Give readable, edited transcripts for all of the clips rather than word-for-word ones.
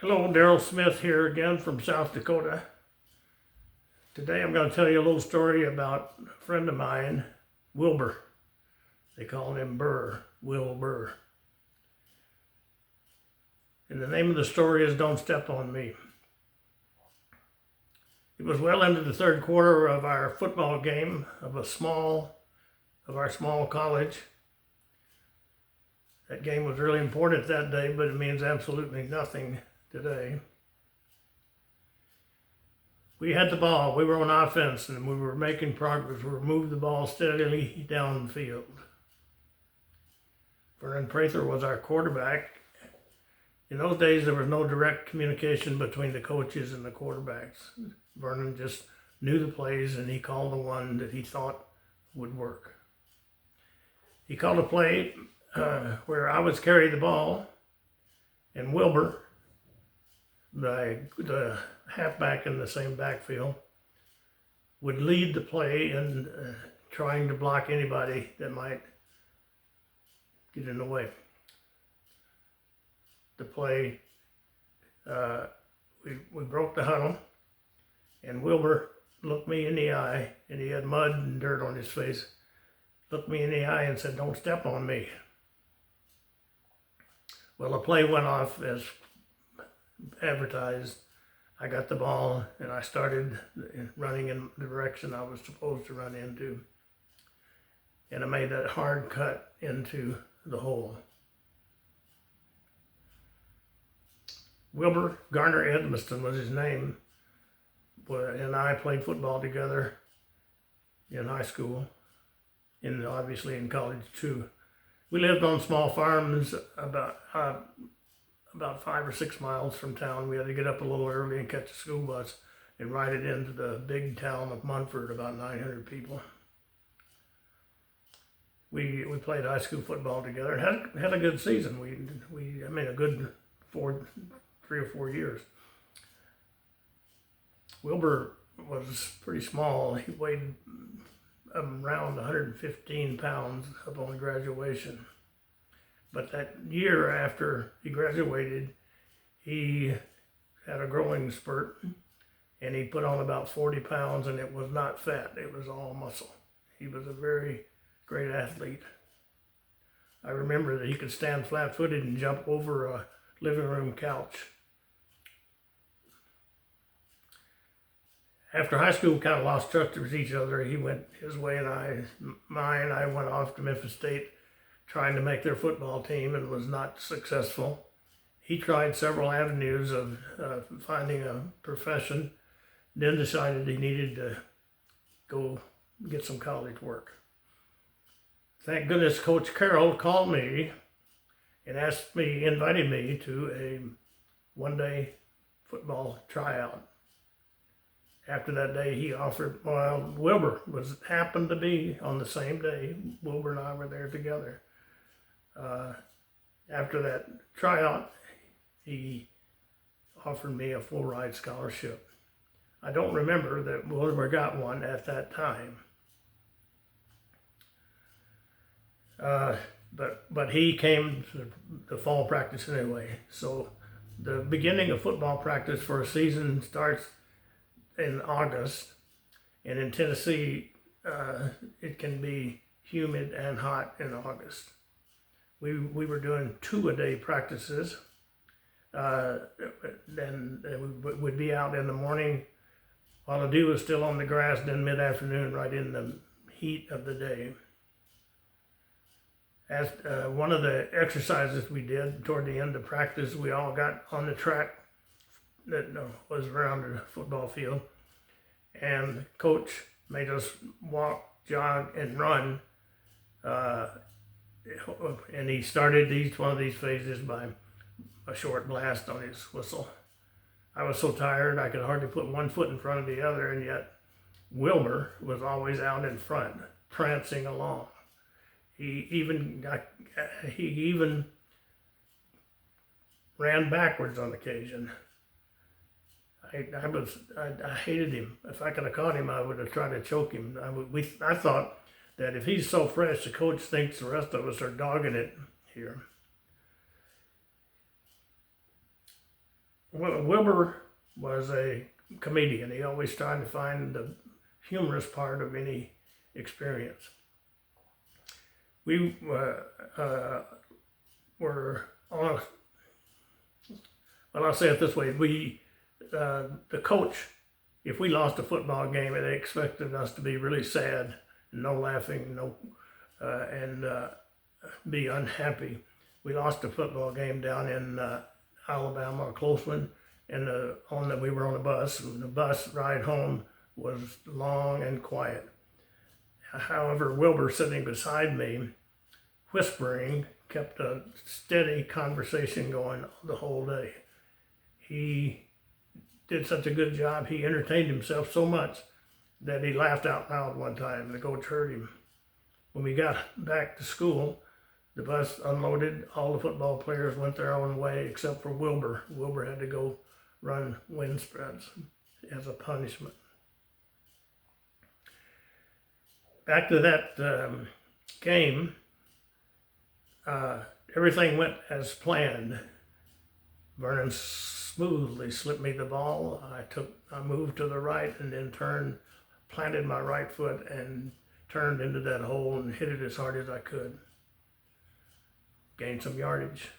Hello, Darrel Smith here again from South Dakota. Today I'm going to tell you a little story about a friend of mine, Wilbur. They call him Wilbur. And the name of the story is Don't Step on Me. It was well into the third quarter of our football game of our small college. That game was really important that day, but it means absolutely nothing today. We had the ball, we were on offense, and we were making progress. We moved the ball steadily down the field. Vernon Prather was our quarterback. In those days, there was no direct communication between the coaches and the quarterbacks. Vernon just knew the plays, and he called the one that he thought would work. He called a play where I was carrying the ball, and Wilbur, the halfback in the same backfield, would lead the play in trying to block anybody that might get in the way. The play, we broke the huddle, and Wilbur looked me in the eye, and he had mud and dirt on his face, looked me in the eye and said, "Don't step on me." Well, the play went off as advertised. I got the ball and I started running in the direction I was supposed to run into. And I made that hard cut into the hole. Wilbur Edmiston was his name, and I played football together in high school, and obviously in college too. We lived on small farms about 5 or 6 miles from town. We had to get up a little early and catch a school bus and ride it into the big town of Munford, about 900 people. We played high school football together and had a good season. A good 3 or 4 years. Wilbur was pretty small. He weighed around 115 pounds upon graduation. But that year after he graduated, he had a growing spurt and he put on about 40 pounds, and it was not fat, it was all muscle. He was a very great athlete. I remember that he could stand flat-footed and jump over a living room couch. After high school, we kind of lost touch with each other. He went his way and mine. I went off to Memphis State trying to make their football team and was not successful. He tried several avenues of finding a profession, then decided he needed to go get some college work. Thank goodness Coach Carroll called me and invited me to a one-day football tryout. After that day, he offered, Wilbur happened to be on the same day. Wilbur and I were there together. After that tryout, he offered me a full ride scholarship. I don't remember that Wilbur got one at that time. But he came to the fall practice anyway. So the beginning of football practice for a season starts in August, and in Tennessee, it can be humid and hot in August. We were doing 2-a-day practices. Then we would be out in the morning while the dew was still on the grass, then mid-afternoon, right in the heat of the day. As one of the exercises we did toward the end of practice, we all got on the track that was around the football field, and Coach made us walk, jog, and run, and he started each one of these phases by a short blast on his whistle. I was so tired I could hardly put one foot in front of the other, and yet Wilbur was always out in front, prancing along. He even ran backwards on occasion. I hated him. If I could have caught him, I would have tried to choke him. I thought that if he's so fresh, the coach thinks the rest of us are dogging it here. Well, Wilbur was a comedian. He always tried to find the humorous part of any experience. We were on a, well, I'll say it this way. The coach, if we lost a football game, they expected us to be really sad, no laughing, and be unhappy. We lost a football game down in Alabama, a close one, and we were on a bus, and the bus ride home was long and quiet. However, Wilbur, sitting beside me, whispering, kept a steady conversation going the whole day. He did such a good job. He entertained himself so much that he laughed out loud one time. The coach heard him. When we got back to school, the bus unloaded. All the football players went their own way except for Wilbur. Wilbur had to go run wind spreads as a punishment. Back to that game, everything went as planned. Vernon smoothly slipped me the ball. I moved to the right and then planted my right foot and turned into that hole and hit it as hard as I could. Gained some yardage.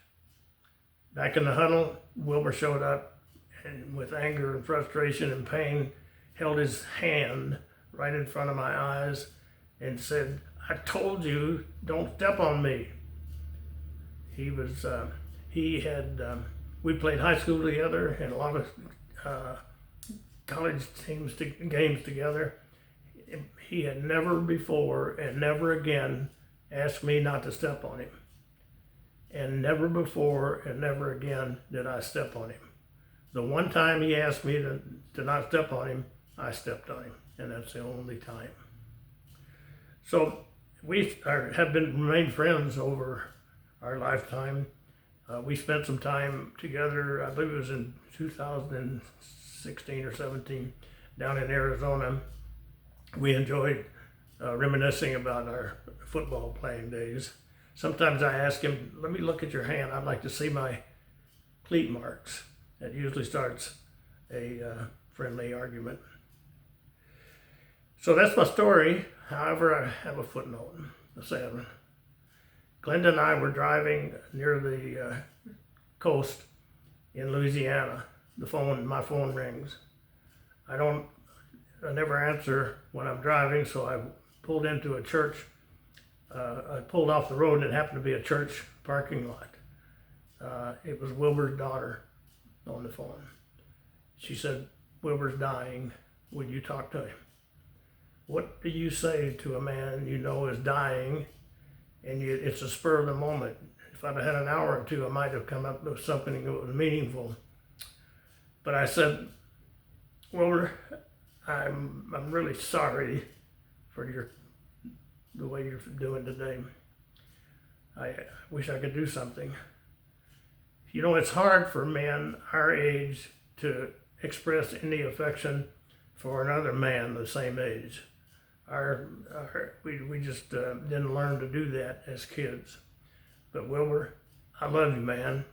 Back in the huddle, Wilbur showed up and with anger and frustration and pain, held his hand right in front of my eyes and said, "I told you, don't step on me." We played high school together and a lot of college games together. He had never before and never again asked me not to step on him. And never before and never again did I step on him. The one time he asked me to not step on him, I stepped on him, and that's the only time. So we have remained friends over our lifetime. We spent some time together, I believe it was in 2016 or 17, down in Arizona. We enjoyed reminiscing about our football playing days. Sometimes I ask him, "Let me look at your hand. I'd like to see my cleat marks." That usually starts a friendly argument. So that's my story. However, I have a footnote, a sad one. Glenda and I were driving near the coast in Louisiana. My phone rings. I never answer when I'm driving, so I pulled into a church. I pulled off the road and it happened to be a church parking lot. It was Wilbur's daughter on the phone. She said, "Wilbur's dying. Would you talk to him?" What do you say to a man you know is dying and it's a spur of the moment? If I'd have had an hour or two, I might have come up with something that was meaningful. But I said, "Wilbur, I'm really sorry for the way you're doing today. I wish I could do something." You know, it's hard for men our age to express any affection for another man the same age. We just didn't learn to do that as kids. But Wilbur, I love you, man.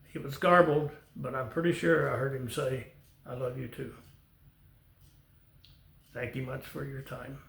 He was garbled, but I'm pretty sure I heard him say, "I love you too." Thank you much for your time.